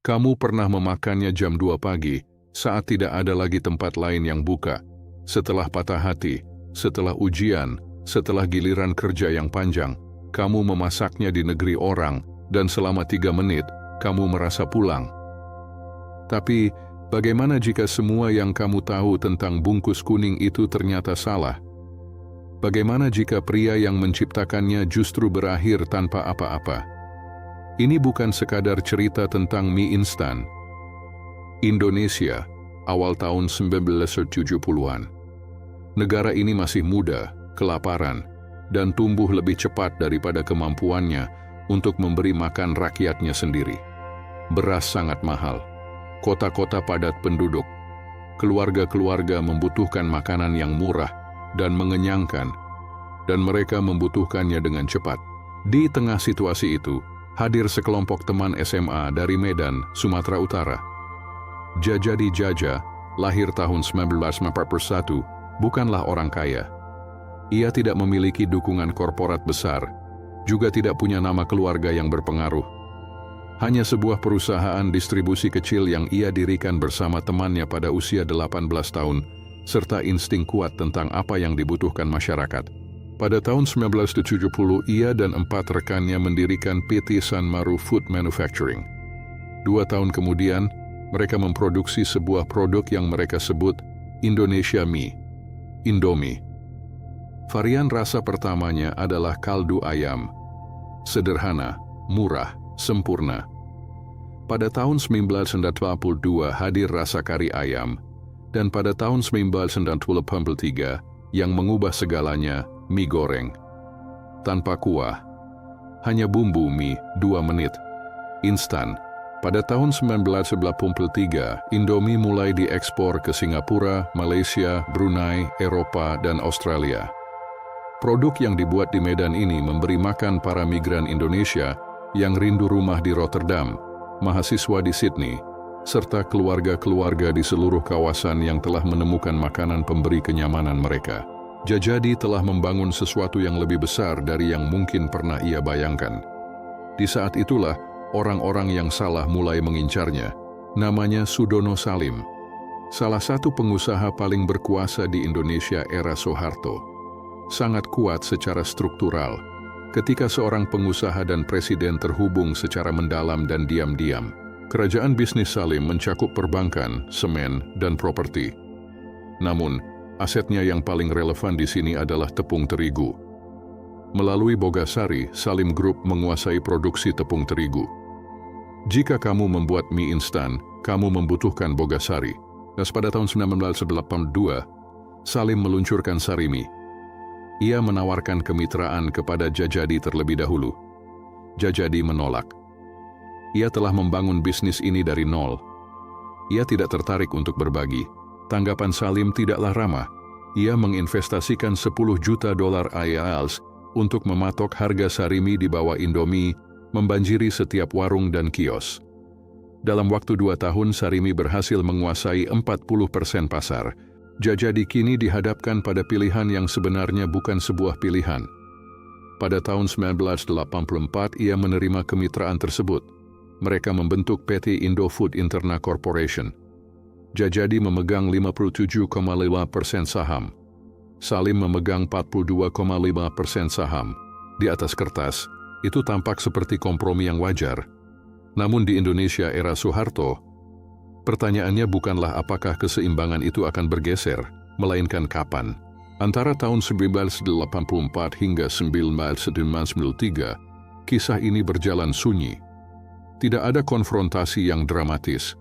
Kamu pernah memakannya jam 2 pagi, saat tidak ada lagi tempat lain yang buka, setelah patah hati, setelah ujian, setelah giliran kerja yang panjang, kamu memasaknya di negeri orang, dan selama 3 menit, kamu merasa pulang. Tapi, bagaimana jika semua yang kamu tahu tentang bungkus kuning itu ternyata salah? Bagaimana jika pria yang menciptakannya justru berakhir tanpa apa-apa? Ini bukan sekadar cerita tentang mie instan. Indonesia, awal tahun 1970-an. Negara ini masih muda, kelaparan, dan tumbuh lebih cepat daripada kemampuannya untuk memberi makan rakyatnya sendiri. Beras sangat mahal, kota-kota padat penduduk, keluarga-keluarga membutuhkan makanan yang murah dan mengenyangkan, dan mereka membutuhkannya dengan cepat. Di tengah situasi itu, hadir sekelompok teman SMA dari Medan, Sumatera Utara. Jajadi Jaja, lahir tahun 1941, bukanlah orang kaya. Ia tidak memiliki dukungan korporat besar, juga tidak punya nama keluarga yang berpengaruh. Hanya sebuah perusahaan distribusi kecil yang ia dirikan bersama temannya pada usia 18 tahun, serta insting kuat tentang apa yang dibutuhkan masyarakat. Pada tahun 1970, ia dan 4 rekannya mendirikan PT Sanmaru Food Manufacturing. 2 tahun kemudian, mereka memproduksi sebuah produk yang mereka sebut Indonesia Mie, Indomie. Varian rasa pertamanya adalah kaldu ayam. Sederhana, murah, sempurna. Pada tahun 1982 hadir rasa kari ayam, dan pada tahun 1983 yang mengubah segalanya, mie goreng. Tanpa kuah, hanya bumbu mie 2 menit. Instan. Pada tahun 1983, Indomie mulai diekspor ke Singapura, Malaysia, Brunei, Eropa, dan Australia. Produk yang dibuat di Medan ini memberi makan para migran Indonesia yang rindu rumah di Rotterdam, mahasiswa di Sydney, serta keluarga-keluarga di seluruh kawasan yang telah menemukan makanan pemberi kenyamanan mereka. Jajadi telah membangun sesuatu yang lebih besar dari yang mungkin pernah ia bayangkan. Di saat itulah, orang-orang yang salah mulai mengincarnya. Namanya Sudono Salim, salah satu pengusaha paling berkuasa di Indonesia era Soeharto. Sangat kuat secara struktural, ketika seorang pengusaha dan presiden terhubung secara mendalam dan diam-diam. Kerajaan bisnis Salim mencakup perbankan, semen, dan properti. Namun, asetnya yang paling relevan di sini adalah tepung terigu. Melalui Bogasari, Salim Group menguasai produksi tepung terigu. Jika kamu membuat mie instan, kamu membutuhkan Bogasari. Dan pada tahun 1982, Salim meluncurkan Sarimi. Ia menawarkan kemitraan kepada Jajadi terlebih dahulu. Jajadi menolak. Ia telah membangun bisnis ini dari nol. Ia tidak tertarik untuk berbagi. Tanggapan Salim tidaklah ramah. Ia menginvestasikan $10 juta AED untuk mematok harga Sarimi di bawah Indomie, membanjiri setiap warung dan kios. Dalam waktu 2 tahun, Sarimi berhasil menguasai 40% pasar. Jajadi kini dihadapkan pada pilihan yang sebenarnya bukan sebuah pilihan. Pada tahun 1984, ia menerima kemitraan tersebut. Mereka membentuk PT Indofood Interna Corporation. Jajadi memegang 57,5% saham. Salim memegang 42,5% saham. Di atas kertas, itu tampak seperti kompromi yang wajar. Namun di Indonesia era Soeharto, pertanyaannya bukanlah apakah keseimbangan itu akan bergeser, melainkan kapan. Antara tahun 1984 hingga 1993, kisah ini berjalan sunyi. Tidak ada konfrontasi yang dramatis.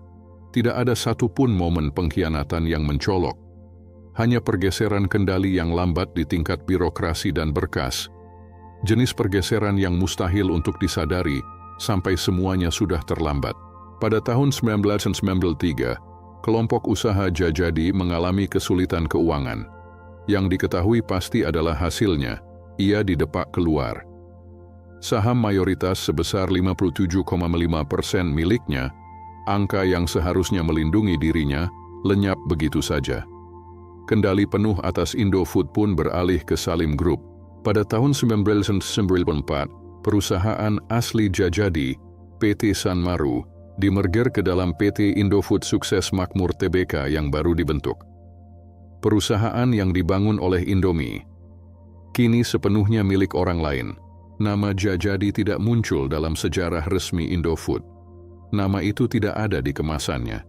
Tidak ada satupun momen pengkhianatan yang mencolok. Hanya pergeseran kendali yang lambat di tingkat birokrasi dan berkas. Jenis pergeseran yang mustahil untuk disadari sampai semuanya sudah terlambat. Pada tahun 1993, kelompok usaha Jajadi mengalami kesulitan keuangan. Yang diketahui pasti adalah hasilnya, ia didepak keluar. Saham mayoritas sebesar 57,5% miliknya, angka yang seharusnya melindungi dirinya, lenyap begitu saja. Kendali penuh atas Indofood pun beralih ke Salim Group. Pada tahun 1994, perusahaan asli Jajadi, PT Sanmaru, dimerger ke dalam PT Indofood Sukses Makmur Tbk yang baru dibentuk. Perusahaan yang dibangun oleh Indomie kini sepenuhnya milik orang lain. Nama Jajadi tidak muncul dalam sejarah resmi Indofood. Nama itu tidak ada di kemasannya.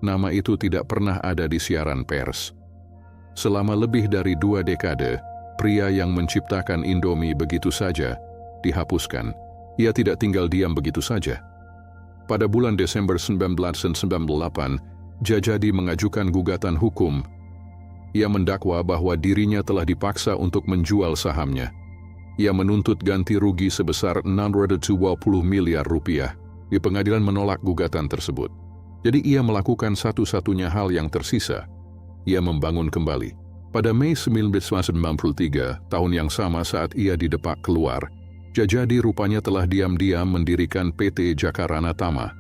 Nama itu tidak pernah ada di siaran pers. Selama lebih dari 2 dekade, pria yang menciptakan Indomie begitu saja dihapuskan. Ia tidak tinggal diam begitu saja. Pada bulan Desember 1998, Jajadi mengajukan gugatan hukum. Ia mendakwa bahwa dirinya telah dipaksa untuk menjual sahamnya. Ia menuntut ganti rugi sebesar 620 miliar rupiah. Di pengadilan menolak gugatan tersebut. Jadi ia melakukan satu-satunya hal yang tersisa. Ia membangun kembali. Pada Mei 1993, tahun yang sama saat ia didepak keluar, Jajadi rupanya telah diam-diam mendirikan PT Jakarana Tama.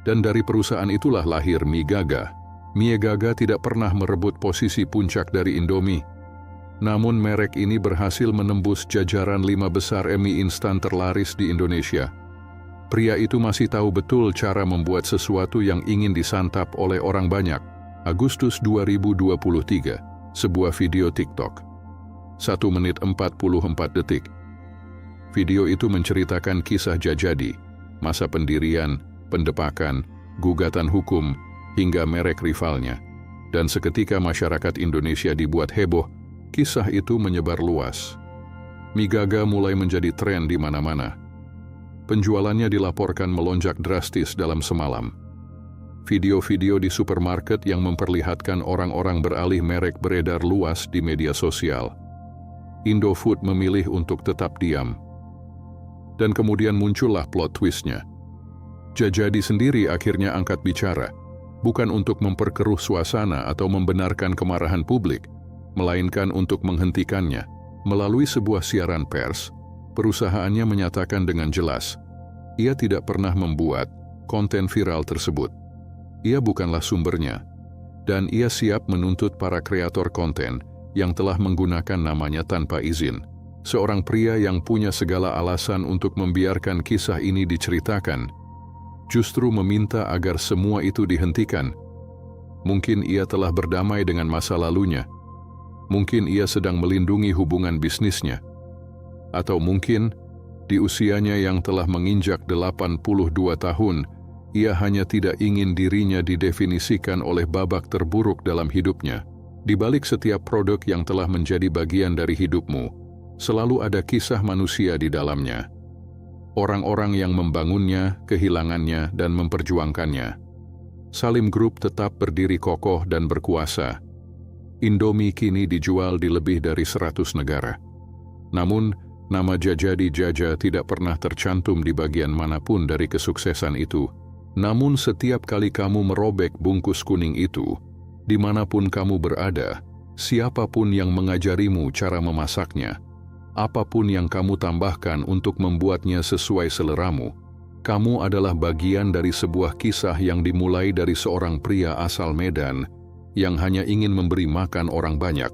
Dan dari perusahaan itulah lahir Mie Gaga. Mie Gaga tidak pernah merebut posisi puncak dari Indomie. Namun merek ini berhasil menembus jajaran 5 besar mie instan terlaris di Indonesia. Pria itu masih tahu betul cara membuat sesuatu yang ingin disantap oleh orang banyak. Agustus 2023, sebuah video TikTok. 1 menit 44 detik. Video itu menceritakan kisah Jajadi, masa pendirian, pendepakan, gugatan hukum, hingga merek rivalnya. Dan seketika masyarakat Indonesia dibuat heboh, kisah itu menyebar luas. Mie Gaga mulai menjadi tren di mana-mana. Penjualannya dilaporkan melonjak drastis dalam semalam. Video-video di supermarket yang memperlihatkan orang-orang beralih merek beredar luas di media sosial. Indofood memilih untuk tetap diam. Dan kemudian muncullah plot twistnya. Jajadi sendiri akhirnya angkat bicara, bukan untuk memperkeruh suasana atau membenarkan kemarahan publik, melainkan untuk menghentikannya. Melalui sebuah siaran pers, perusahaannya menyatakan dengan jelas, ia tidak pernah membuat konten viral tersebut. Ia bukanlah sumbernya, dan ia siap menuntut para kreator konten yang telah menggunakan namanya tanpa izin. Seorang pria yang punya segala alasan untuk membiarkan kisah ini diceritakan, justru meminta agar semua itu dihentikan. Mungkin ia telah berdamai dengan masa lalunya. Mungkin ia sedang melindungi hubungan bisnisnya. Atau mungkin, di usianya yang telah menginjak 82 tahun, ia hanya tidak ingin dirinya didefinisikan oleh babak terburuk dalam hidupnya. Di balik setiap produk yang telah menjadi bagian dari hidupmu, selalu ada kisah manusia di dalamnya. Orang-orang yang membangunnya, kehilangannya, dan memperjuangkannya. Salim Group tetap berdiri kokoh dan berkuasa. Indomie kini dijual di lebih dari 100 negara. Namun, nama Jajadi Jaja tidak pernah tercantum di bagian manapun dari kesuksesan itu. Namun setiap kali kamu merobek bungkus kuning itu, dimanapun kamu berada, siapapun yang mengajarimu cara memasaknya, apapun yang kamu tambahkan untuk membuatnya sesuai seleramu, kamu adalah bagian dari sebuah kisah yang dimulai dari seorang pria asal Medan yang hanya ingin memberi makan orang banyak.